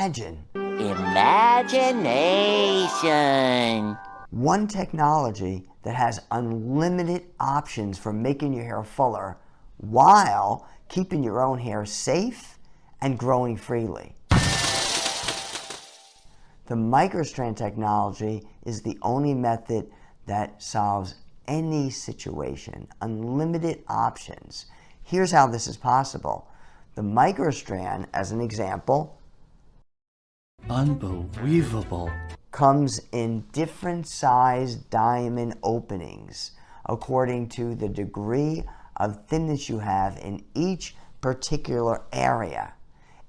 imagine. Imagination. One technology that has unlimited options for making your hair fuller while keeping your own hair safe and growing freely. The microstrand technology is the only method that solves any situation, unlimited options. Here's how this is possible. The microstrand, as an example, unbelievable, comes in different size diamond openings according to the degree of thinness you have in each particular area.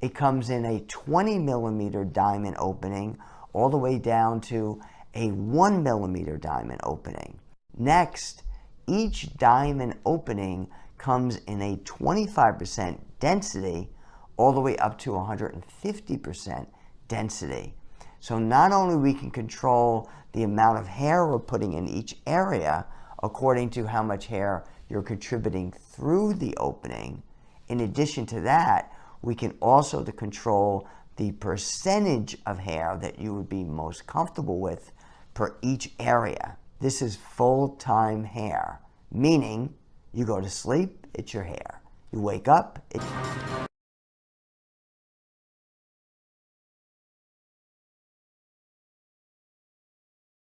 It comes in a 20 millimeter diamond opening all the way down to a 1 millimeter diamond opening. Next, each diamond opening comes in a 25% density all the way up to 150% density. So not only we can control the amount of hair we're putting in each area according to how much hair you're contributing through the opening, in addition to that, we can also control the percentage of hair that you would be most comfortable with per each area. This is full-time hair, meaning you go to sleep, it's your hair. You wake up, it's